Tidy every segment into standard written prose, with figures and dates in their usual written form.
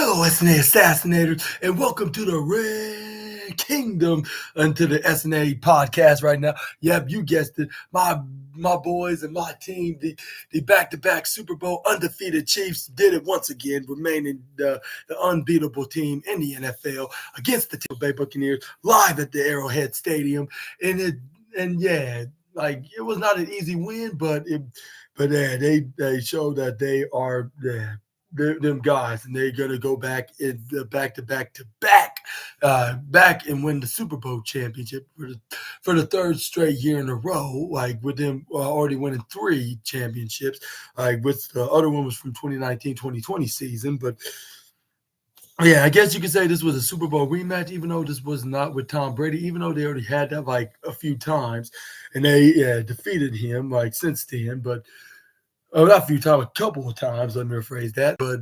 Hello, SNA Assassinators, and welcome to the Red Kingdom and to the SNA podcast right now. Yep, you guessed it. My boys and my team, the back-to-back Super Bowl undefeated Chiefs, did it once again, remaining the unbeatable team in the NFL against the Tampa Bay Buccaneers live at the Arrowhead Stadium. It was not an easy win, but they showed that they are them guys, and they're gonna go back in the back and win the Super Bowl championship for the third straight year in a row. Like with them already winning 3 championships, like with the other one was from 2019-2020 season, but. Yeah, I guess you could say this was a Super Bowl rematch, even though this was not with Tom Brady, even though they already had that like a few times, and they defeated him like since then. But not a few times, a couple of times. Let me rephrase that. But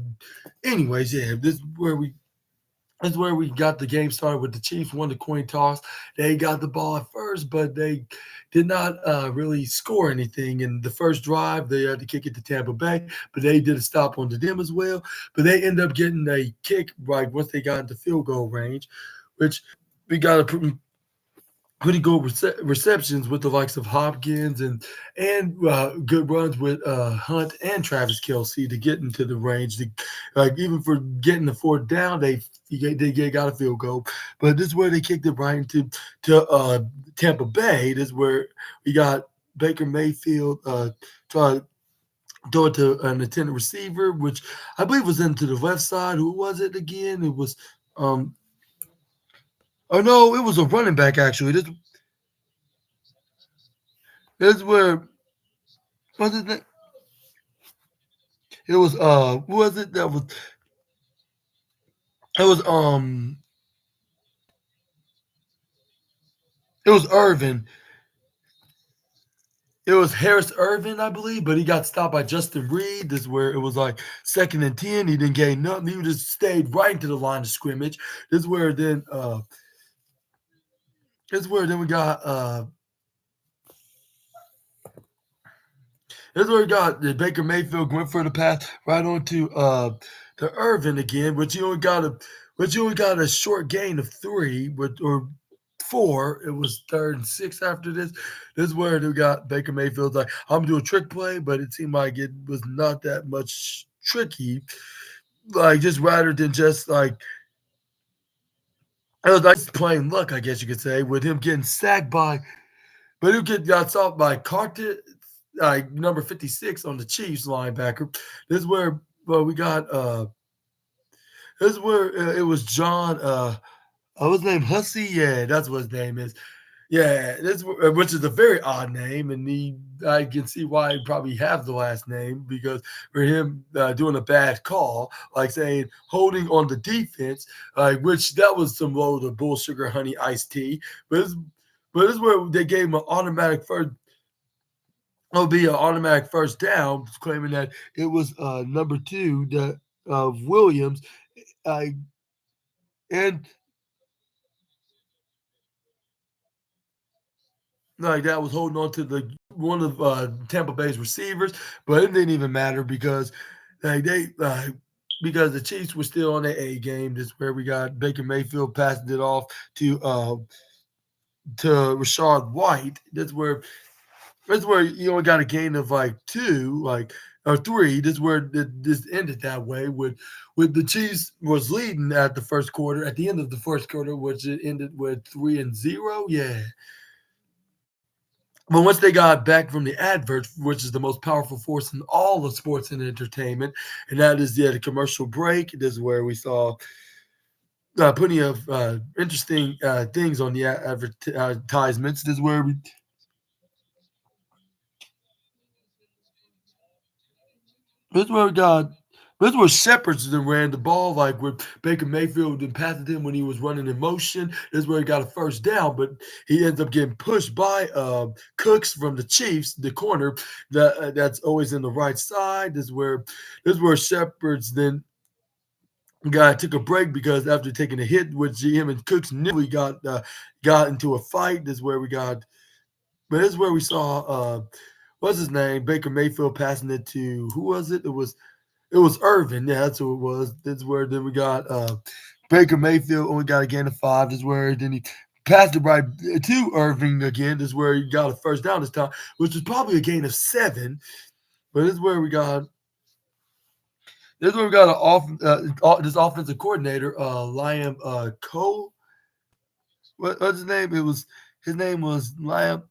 anyways, yeah, this is where we got the game started with the Chiefs won the coin toss. They got the ball at first, but they did not really score anything. In the first drive, they had to kick it to Tampa Bay, but they did a stop onto them as well. But they ended up getting a kick right once they got into field goal range, which we got a pretty good receptions with the likes of Hopkins and good runs with Hunt and Travis Kelce to get into the range. Like even for getting the 4th down, they got a field goal. But this is where they kicked it right into Tampa Bay. This is where we got Baker Mayfield try to throw it to an intended receiver, which I believe was into the left side. Who was it again? It was oh no, it was a running back actually. This is where was it? It was who was it that was? It was it was Irvin. It was Harris Irvin, I believe, but he got stopped by Justin Reed. This is where it was like 2nd and 10. He didn't gain nothing. He just stayed right into the line of scrimmage. This is where then we got this is where we got the Baker Mayfield went for the pass right onto the Irvin again, but you only got a short gain of 3 or 4. It was 3rd and 6 after this. This is where they got Baker Mayfield like, I'm gonna do a trick play, but it seemed like it was not that much tricky. Like just rather than just like it was like plain luck, I guess you could say, with him getting sacked by but he got stopped by Carter, like number 56 on the Chiefs linebacker. This is where we got this is where it was John what's his name? Hussey? Yeah, that's what his name is. Yeah, which is a very odd name, and I can see why he probably have the last name because for him doing a bad call, like saying holding on the defense, which that was some low the bull sugar honey iced tea, but this is where they gave him an automatic first. It'll be an automatic first down, claiming that it was number 2 that Williams, uh, and like that was holding on to the one of Tampa Bay's receivers, but it didn't even matter because like because the Chiefs were still on the A game. This is where we got Baker Mayfield passing it off to Rashad White. That's where you only got a gain of like 2, like or 3. This is where this ended that way with the Chiefs was leading at the first quarter. At the end of the first quarter, which it ended with 3-0. Yeah. But once they got back from the advert, which is the most powerful force in all of sports and entertainment, and that is the commercial break. This is where we saw plenty of interesting things on the advertisements. This is where we got. This was Shepard's that ran the ball like with Baker Mayfield and passed him when he was running in motion. This is where he got a first down, but he ends up getting pushed by Cooks from the Chiefs, the corner that's always in the right side. This is where Shepard's then took a break because after taking a hit, which him and Cooks knew he got into a fight. This is where we got, but this is where we saw what's his name, Baker Mayfield passing it to who was it? It was It was Irvin. Yeah, that's who it was. That's where then we got Baker Mayfield only got a gain of 5. This is where then he passed it right to Irving again. This is where he got a first down this time, which was probably a gain of 7. But this is where we got this offensive coordinator, Liam Cole. What's his name? His name was Liam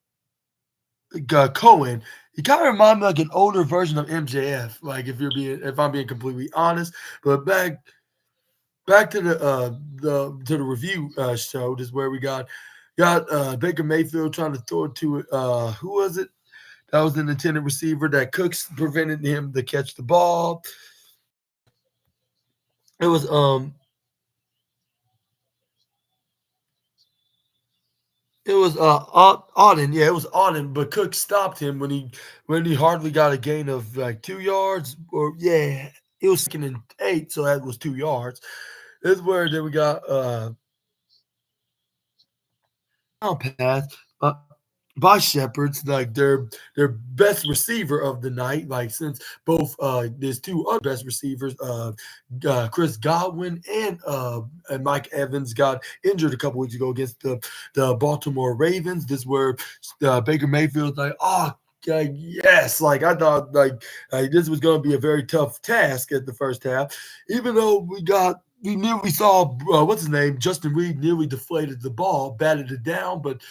Cohen. He kind of reminded me like an older version of MJF. Like if I'm being completely honest, but back to the review show. This is where we got Baker Mayfield trying to throw it to who was it? That was an intended receiver that Cooks prevented him to catch the ball. It was Auden. Yeah, it was Auden, but Cook stopped him when he hardly got a gain of like 2 yards. Or yeah, it was 2nd and 8, so that was 2 yards. This is where then we got pass uh, by Shepherds, like their best receiver of the night. Like since both there's two other best receivers, Chris Godwin and Mike Evans got injured a couple weeks ago against the Baltimore Ravens. This where Baker Mayfield's like, oh. Yes, like I thought, this was going to be a very tough task at the first half, even though we knew we saw what's his name, Justin Reed nearly deflated the ball, batted it down, but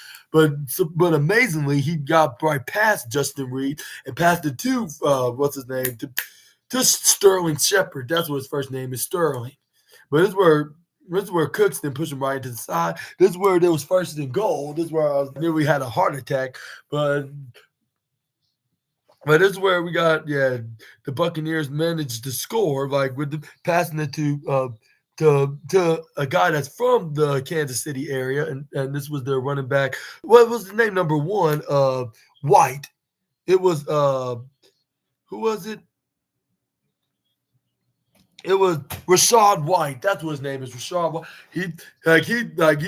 amazingly he got right past Justin Reed and passed it to what's his name to Sterling Shepard. That's what his first name is, Sterling. But this is where Cooks then pushed him right into the side. This is where there was first and goal. This is where I nearly had a heart attack, but this is where we got the Buccaneers managed to score like with the passing it to a guy that's from the Kansas City area, and this was their running back. What was the name? Number 1, White. It was who was it? It was Rashad White. That's what his name is, Rashad White. He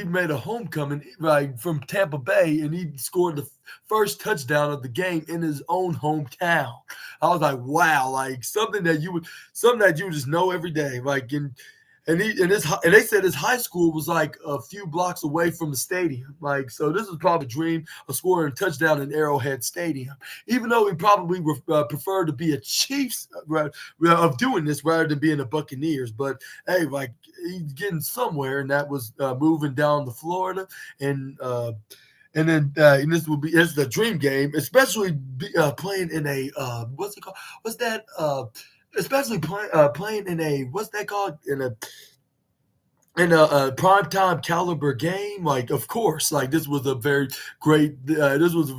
made a homecoming like from Tampa Bay, and he scored the first touchdown of the game in his own hometown. I was like, wow, like something that you would just know every day. Like and they said his high school was like a few blocks away from the stadium. Like, so this was probably a dream of scoring a touchdown in Arrowhead Stadium. Even though he probably preferred to be a Chiefs of doing this rather than being a Buccaneers. But hey, like he's getting somewhere, and that was moving down to Florida, and and this will be it's the dream game, especially playing in a what's it called? What's that? Especially playing in a what's that called in a primetime caliber game. Like, of course, like this was a very great. This was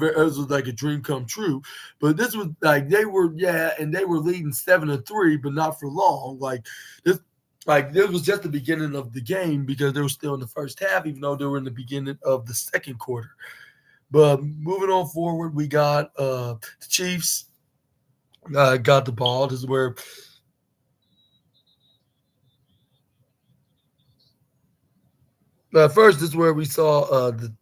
like a dream come true. But this was like and they were leading 7-3, but not for long. This was just the beginning of the game because they were still in the first half, even though they were in the beginning of the second quarter. But moving on forward, we got the Chiefs got the ball. This is where first this is where we saw the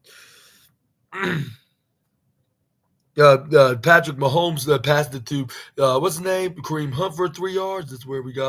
Patrick Mahomes passed it to what's his name, Kareem Hunt for 3 yards. That's where we got